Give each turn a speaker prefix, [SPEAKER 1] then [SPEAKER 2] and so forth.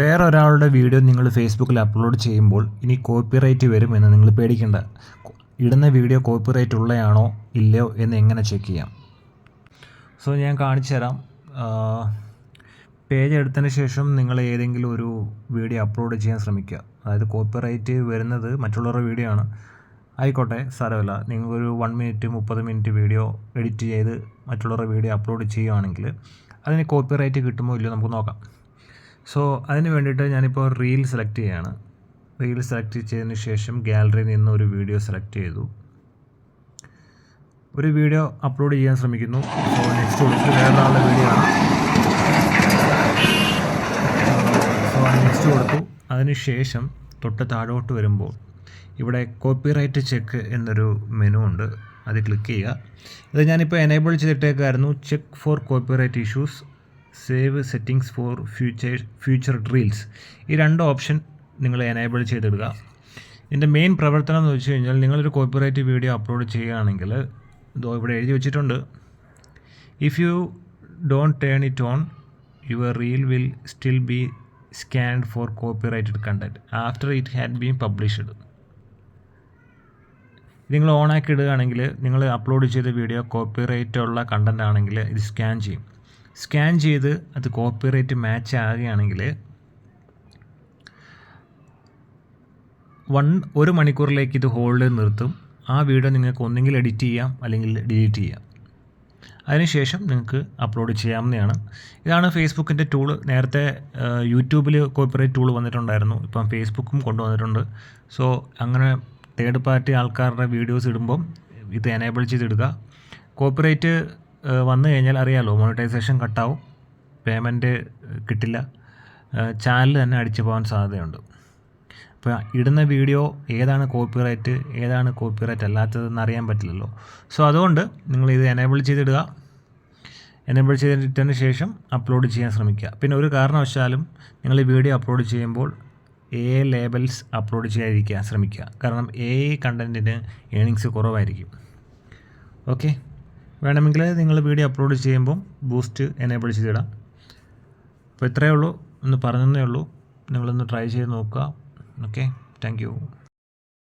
[SPEAKER 1] വേറൊരാളുടെ വീഡിയോ നിങ്ങൾ ഫേസ്ബുക്കിൽ അപ്ലോഡ് ചെയ്യുമ്പോൾ ഇനി കോപ്പിറൈറ്റ് വരുമെന്ന് നിങ്ങൾ പേടിക്കേണ്ട. ഇടുന്ന വീഡിയോ കോപ്പിറൈറ്റ് ഉള്ളതാണോ ഇല്ലയോ എന്ന് എങ്ങനെ ചെക്ക് ചെയ്യാം? സോ ഞാൻ കാണിച്ചു തരാം. പേജ് എടുത്തതിന് ശേഷം നിങ്ങൾ ഏതെങ്കിലും ഒരു വീഡിയോ അപ്ലോഡ് ചെയ്യാൻ ശ്രമിക്കുക. അതായത് കോപ്പിറൈറ്റ് വരുന്നത് മറ്റുള്ളവരുടെ വീഡിയോ ആണ്, ആയിക്കോട്ടെ, സാരമില്ല. നിങ്ങളൊരു 1 മിനിറ്റ് 30 മിനിറ്റ് വീഡിയോ എഡിറ്റ് ചെയ്ത് മറ്റുള്ളവരുടെ വീഡിയോ അപ്ലോഡ് ചെയ്യുകയാണെങ്കിൽ അതിന് കോപ്പിറൈറ്റ് കിട്ടുമോ ഇല്ലയോ നമുക്ക് നോക്കാം. സോ അതിന് വേണ്ടിയിട്ട് ഞാനിപ്പോൾ റീൽ സെലക്ട് ചെയ്യുകയാണ്. റീൽ സെലക്ട് ചെയ്തതിന് ശേഷം ഗാലറിയിൽ നിന്ന് ഒരു വീഡിയോ സെലക്ട് ചെയ്തു. ഒരു വീഡിയോ അപ്ലോഡ് ചെയ്യാൻ ശ്രമിക്കുന്നു. സോ നെക്സ്റ്റ് കൊടുത്ത് വേറൊരാളുടെ വീഡിയോ ആണ്. സോ നെക്സ്റ്റ് കൊടുത്തു. അതിനുശേഷം തൊട്ട് താഴോട്ട് വരുമ്പോൾ ഇവിടെ കോപ്പിറൈറ്റ് ചെക്ക് എന്നൊരു മെനു ഉണ്ട്, അത് ക്ലിക്ക് ചെയ്യുക. ഇത് ഞാനിപ്പോൾ എനേബിൾ ചെയ്തിട്ടേക്കായിരുന്നു. Check for copyright issues, save settings for future reels. ഈ 2 ഓപ്ഷൻ നിങ്ങൾ എനേബിൾ ചെയ്തിടുക. ഇതിൻ്റെ മെയിൻ പ്രവർത്തനം എന്ന് വെച്ച് കഴിഞ്ഞാൽ നിങ്ങളൊരു കോപ്പിറൈറ്റ് വീഡിയോ അപ്ലോഡ് ചെയ്യുകയാണെങ്കിൽ ഇതോ ഇവിടെ എഴുതി വെച്ചിട്ടുണ്ട്, if you don't turn it on your reel will still be scanned for copyrighted content after it had been published. നിങ്ങൾ ഓണാക്കി ഇടുകയാണെങ്കിൽ നിങ്ങൾ അപ്ലോഡ് ചെയ്ത വീഡിയോ കോപ്പിറൈറ്റ് ഉള്ള കണ്ടൻ്റ് ആണെങ്കിൽ ഇത് സ്കാൻ ചെയ്യും. സ്കാൻ ചെയ്ത് അത് കോപ്പിറൈറ്റ് മാച്ച് ആകുകയാണെങ്കിൽ 1 മണിക്കൂറിലേക്ക് ഇത് ഹോൾഡ് നിർത്തും. ആ വീഡിയോ നിങ്ങൾക്ക് ഒന്നെങ്കിൽ എഡിറ്റ് ചെയ്യാം അല്ലെങ്കിൽ ഡിലീറ്റ് ചെയ്യാം. അതിനുശേഷം നിങ്ങൾക്ക് അപ്ലോഡ് ചെയ്യാവുന്നതാണ്. ഇതാണ് ഫേസ്ബുക്കിൻ്റെ ടൂള്. നേരത്തെ യൂട്യൂബിൽ കോപ്പിറൈറ്റ് ടൂൾ വന്നിട്ടുണ്ടായിരുന്നു, ഇപ്പം ഫേസ്ബുക്കും കൊണ്ടുവന്നിട്ടുണ്ട്. സോ അങ്ങനെ തേർഡ് പാർട്ടി ആൾക്കാരുടെ വീഡിയോസ് ഇടുമ്പം ഇത് എനേബിൾ ചെയ്തിടുക. കോപ്പിറൈറ്റ് വന്നു കഴിഞ്ഞാൽ അറിയാമല്ലോ, മോണിറ്റൈസേഷൻ കട്ടാവും, പേയ്മെൻറ്റ് കിട്ടില്ല, ചാനൽ തന്നെ അടിച്ചു പോകാൻ സാധ്യതയുണ്ട്. അപ്പോൾ ഇടുന്ന വീഡിയോ ഏതാണ് കോപ്പിറൈറ്റ് ഏതാണ് കോപ്പിറൈറ്റ് അല്ലാത്തതെന്ന് അറിയാൻ പറ്റില്ലല്ലോ. സോ അതുകൊണ്ട് നിങ്ങൾ ഇത് എനേബിൾ ചെയ്തിടുക. എനേബിൾ ചെയ്തിട്ടതിന് ശേഷം അപ്ലോഡ് ചെയ്യാൻ ശ്രമിക്കുക. പിന്നെ ഒരു കാരണവശാലും നിങ്ങൾ ഈ വീഡിയോ അപ്ലോഡ് ചെയ്യുമ്പോൾ ലേബൽസ് അപ്ലോഡ് ചെയ്യാതിരിക്കാൻ ശ്രമിക്കുക. കാരണം കണ്ടൻറ്റിന് ഏണിങ്സ് കുറവായിരിക്കും. ഓക്കെ, വേണമെങ്കിൽ നിങ്ങൾ വീഡിയോ അപ്ലോഡ് ചെയ്യുമ്പം ബൂസ്റ്റ് എനേബിൾ ചെയ്തിടാം. അപ്പോൾ ഇത്രയേ ഉള്ളൂ, ഒന്ന് പറഞ്ഞതേ ഉള്ളൂ. നിങ്ങളൊന്ന് ട്രൈ ചെയ്ത് നോക്കുക. Okay, thank you.